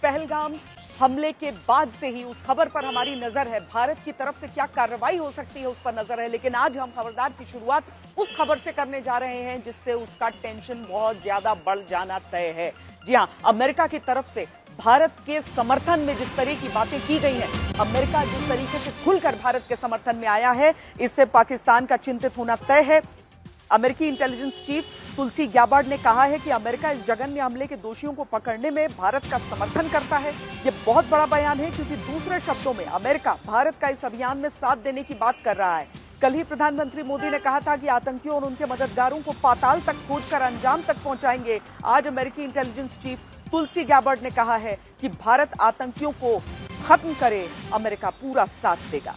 पहलगाम हमले के बाद से ही उस खबर पर हमारी नजर है। भारत की तरफ से क्या कार्रवाई हो सकती है उस पर नजर है, लेकिन आज हम खबरदार की शुरुआत उस खबर से करने जा रहे हैं जिससे उसका टेंशन बहुत ज्यादा बढ़ जाना तय है। जी हां, अमेरिका की तरफ से भारत के समर्थन में जिस तरह की बातें की गई हैं, अमेरिका जिस तरीके से खुलकर भारत के समर्थन में आया है, इससे पाकिस्तान का चिंतित होना तय है। अमेरिकी इंटेलिजेंस चीफ तुलसी गैबार्ड ने कहा है कि अमेरिका इस जघन्य हमले के दोषियों को पकड़ने में भारत का समर्थन करता है। यह बहुत बड़ा बयान है क्योंकि दूसरे शब्दों में अमेरिका भारत का इस अभियान में साथ देने की बात कर रहा है। कल ही प्रधानमंत्री मोदी ने कहा था कि आतंकियों और उनके मददगारों को पाताल तक खोजकर अंजाम तक पहुंचाएंगे। आज अमेरिकी इंटेलिजेंस चीफ तुलसी गैबार्ड ने कहा है कि भारत आतंकियों को खत्म करे, अमेरिका पूरा साथ देगा।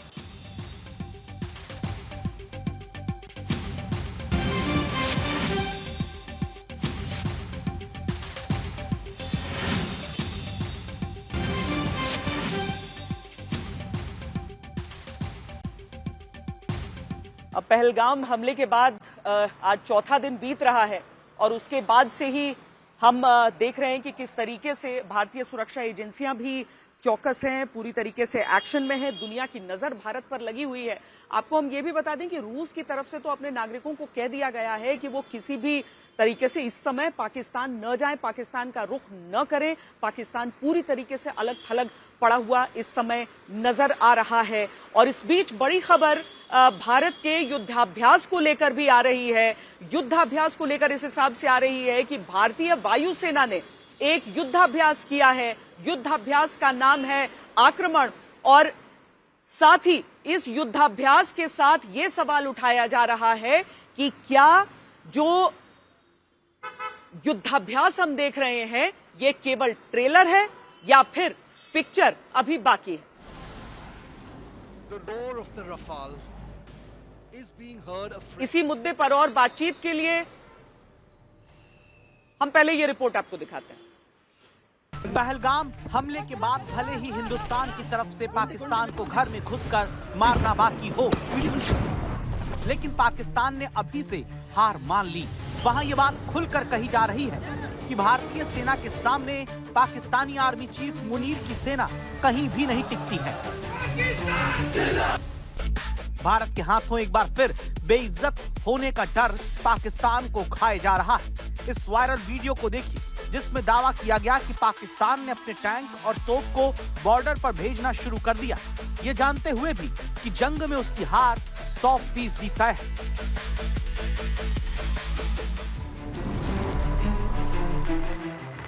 अब पहलगाम हमले के बाद आज चौथा दिन बीत रहा है और उसके बाद से ही हम देख रहे हैं कि किस तरीके से भारतीय सुरक्षा एजेंसियां भी चौकस हैं, पूरी तरीके से एक्शन में है। दुनिया की नजर भारत पर लगी हुई है। आपको हम ये भी बता दें कि रूस की तरफ से तो अपने नागरिकों को कह दिया गया है कि वो किसी भी तरीके से इस समय पाकिस्तान न जाए, पाकिस्तान का रुख न करें। पाकिस्तान पूरी तरीके से अलग थलग पड़ा हुआ इस समय नजर आ रहा है। और इस बीच बड़ी खबर भारत के युद्धाभ्यास को लेकर भी आ रही है। युद्धाभ्यास को लेकर इस हिसाब से आ रही है कि भारतीय वायुसेना ने एक युद्धाभ्यास किया है। युद्धाभ्यास का नाम है आक्रमण। और साथ ही इस युद्धाभ्यास के साथ यह सवाल उठाया जा रहा है कि क्या जो युद्धाभ्यास हम देख रहे हैं ये केवल ट्रेलर है या फिर पिक्चर अभी बाकी है। इसी मुद्दे पर और बातचीत के लिए हम पहले ये रिपोर्ट आपको दिखाते हैं। पहलगाम हमले के बाद भले ही हिंदुस्तान की तरफ से पाकिस्तान को घर में घुसकर मारना बाकी हो, लेकिन पाकिस्तान ने अभी से हार मान ली। वहां ये बात खुलकर कही जा रही है कि भारतीय सेना के सामने पाकिस्तानी आर्मी चीफ मुनीर की सेना कहीं भी नहीं टिकती है। भारत के हाथों एक बार फिर बेइज्जत होने का डर पाकिस्तान को खाए जा रहा है। इस वायरल वीडियो को देखिए जिसमें दावा किया गया कि पाकिस्तान ने अपने टैंक और तोप को बॉर्डर पर भेजना शुरू कर दिया, ये जानते हुए भी कि जंग में उसकी हार 100% तय है।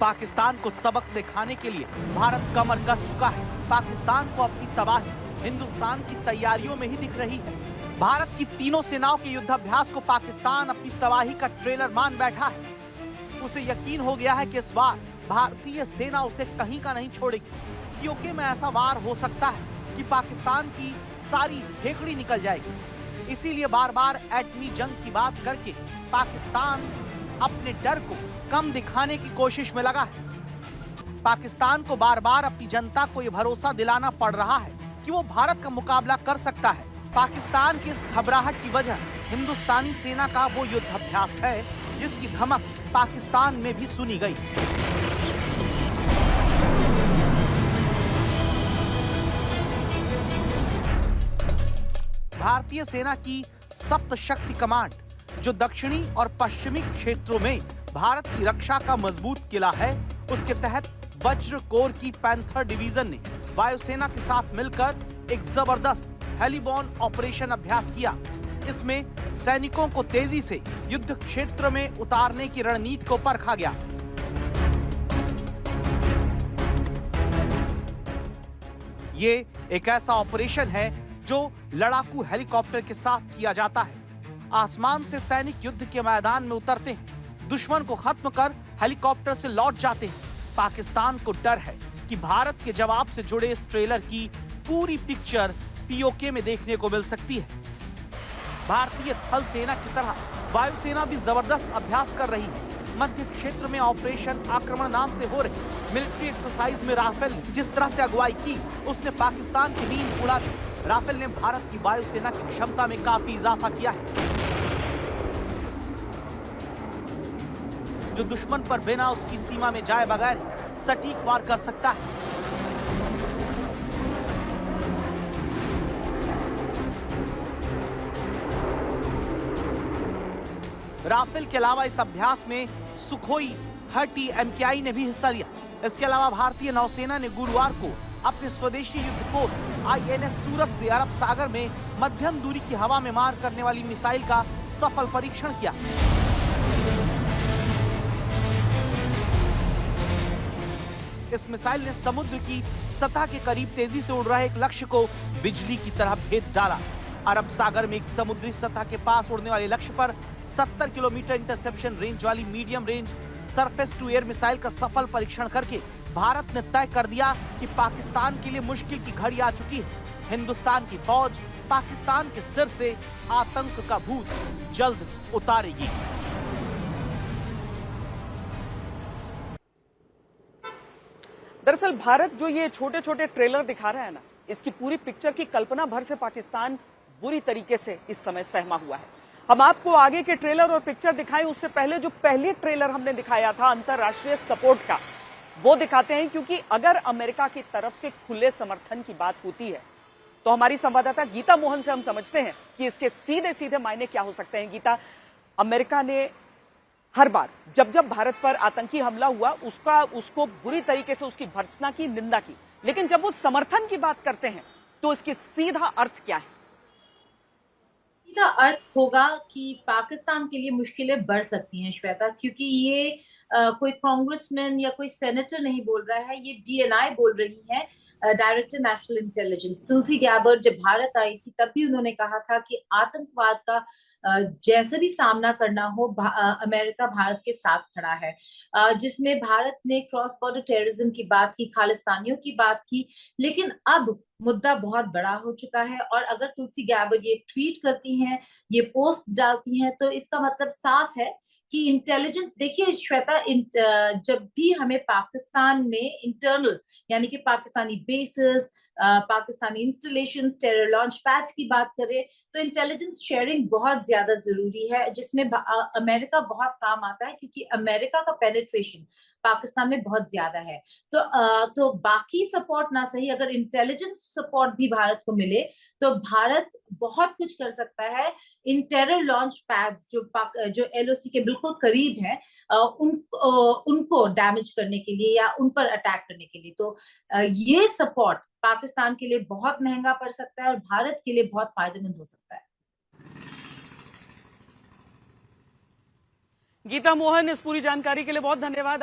पाकिस्तान को सबक सिखाने के लिए भारत कमर कस चुका है। पाकिस्तान को अपनी तबाही हिंदुस्तान की तैयारियों में ही दिख रही है। भारत की तीनों सेनाओं के युद्धाभ्यास को पाकिस्तान अपनी तबाही का ट्रेलर मान बैठा है। उसे यकीन हो गया है कि इस बार भारतीय सेना उसे कहीं का नहीं छोड़ेगी, क्योंकि में ऐसा वार हो सकता है कि पाकिस्तान की सारी फेकड़ी निकल जाएगी। इसीलिए बार बार एटमी जंग की बात करके पाकिस्तान अपने डर को कम दिखाने की कोशिश में लगा है। पाकिस्तान को बार बार अपनी जनता को यह भरोसा दिलाना पड़ रहा है कि वो भारत का मुकाबला कर सकता है। पाकिस्तान की इस घबराहट की वजह हिंदुस्तानी सेना का वो युद्धाभ्यास है जिसकी धमक पाकिस्तान में भी सुनी गई। भारतीय सेना की सप्त शक्ति कमांड, जो दक्षिणी और पश्चिमी क्षेत्रों में भारत की रक्षा का मजबूत किला है, उसके तहत वज्र कोर की पैंथर डिवीजन ने वायुसेना के साथ मिलकर एक जबरदस्त हेलीबॉर्न ऑपरेशन अभ्यास किया। इसमें सैनिकों को तेजी से युद्ध क्षेत्र में उतारने की रणनीति को परखा गया। ये एक ऐसा ऑपरेशन है जो लड़ाकू हेलीकॉप्टर के साथ किया जाता है। आसमान से सैनिक युद्ध के मैदान में उतरते हैं, दुश्मन को खत्म कर हेलीकॉप्टर से लौट जाते हैं। पाकिस्तान को डर है कि भारत के जवाब से जुड़े इस ट्रेलर की पूरी पिक्चर पीओके में देखने को मिल सकती है। भारतीय थल सेना की तरह वायुसेना भी जबरदस्त अभ्यास कर रही है। मध्य क्षेत्र में ऑपरेशन आक्रमण नाम से हो रही मिलिट्री एक्सरसाइज में राफेल ने जिस तरह से अगुवाई की, उसने पाकिस्तान की नींद उड़ा दी। राफेल ने भारत की वायुसेना की क्षमता में काफी इजाफा किया है, जो दुश्मन पर बिना उसकी सीमा में जाए बगैर सटीक वार कर सकता है। राफेल के अलावा इस अभ्यास में सुखोई 30 MKI ने भी हिस्सा लिया। इसके अलावा भारतीय नौसेना ने गुरुवार को अपने स्वदेशी युद्धपोत INS सूरत से अरब सागर में मध्यम दूरी की हवा में मार करने वाली मिसाइल का सफल परीक्षण किया। इस मिसाइल ने समुद्र की सतह के करीब तेजी से उड़ रहे एक लक्ष्य को बिजली की तरह भेद डाला। अरब सागर में एक समुद्री सतह के पास उड़ने वाले लक्ष्य पर 70 किलोमीटर इंटरसेप्शन रेंज वाली medium range surface to air missile का सफल परीक्षण करके भारत ने तय कर दिया कि पाकिस्तान के लिए मुश्किल की घड़ी आ चुकी है। हिंदुस्तान की फौज पाकिस्तान के सिर से आतंक का भूत जल्द उतारेगी। दरअसल भारत जो ये छोटे छोटे ट्रेलर दिखा रहा है ना, इसकी पूरी पिक्चर की कल्पना भर से पाकिस्तान बुरी तरीके से इस समय सहमा हुआ है। हम आपको आगे के ट्रेलर और पिक्चर दिखाएं उससे पहले जो पहले ट्रेलर हमने दिखाया था अंतरराष्ट्रीय सपोर्ट का, वो दिखाते हैं, क्योंकि अगर अमेरिका की तरफ से खुले समर्थन की बात होती है तो हमारी संवाददाता गीता मोहन से हम समझते हैं कि इसके सीधे सीधे मायने क्या हो सकते हैं। गीता, अमेरिका ने हर बार जब जब भारत पर आतंकी हमला हुआ उसको बुरी तरीके से उसकी भर्त्सना की, निंदा की, लेकिन जब वो समर्थन की बात करते हैं तो इसकी सीधा अर्थ क्या है? का अर्थ होगा कि पाकिस्तान के लिए मुश्किलें बढ़ सकती हैं श्वेता, क्योंकि ये कोई कांग्रेसमैन या कोई सेनेटर नहीं बोल रहा है, ये DNI बोल रही है, डायरेक्टर नेशनल इंटेलिजेंस तुलसी गैबर्ट जब भारत आई थी तब भी उन्होंने कहा था कि आतंकवाद का जैसे भी सामना करना हो अमेरिका भारत के साथ खड़ा है, जिसमें भारत ने क्रॉस बॉर्डर टेररिज्म की बात की, खालिस्तानियों की बात की, लेकिन अब मुद्दा बहुत बड़ा हो चुका है। और अगर तुलसी गैबर्ट ये ट्वीट करती हैं, ये पोस्ट डालती हैं, तो इसका मतलब साफ है कि इंटेलिजेंस, देखिए श्वेता, जब भी हमें पाकिस्तान में इंटरनल यानी कि Pakistani bases, Pakistani installations, terror launch pads की बात करें तो इंटेलिजेंस शेयरिंग बहुत ज्यादा जरूरी है, जिसमें अमेरिका बहुत काम आता है, क्योंकि अमेरिका का पेनिट्रेशन पाकिस्तान में बहुत ज्यादा है। तो बाकी सपोर्ट ना सही, अगर इंटेलिजेंस सपोर्ट भी भारत को मिले तो भारत बहुत कुछ कर सकता है इन टेरर लॉन्च पैड्स जो LOC के बिल्कुल करीब है, उनको डैमेज करने के लिए या उन पर अटैक करने के लिए। तो ये सपोर्ट पाकिस्तान के लिए बहुत महंगा पड़ सकता है और भारत के लिए बहुत फायदेमंद हो सकता है। गीता मोहन, इस पूरी जानकारी के लिए बहुत धन्यवाद।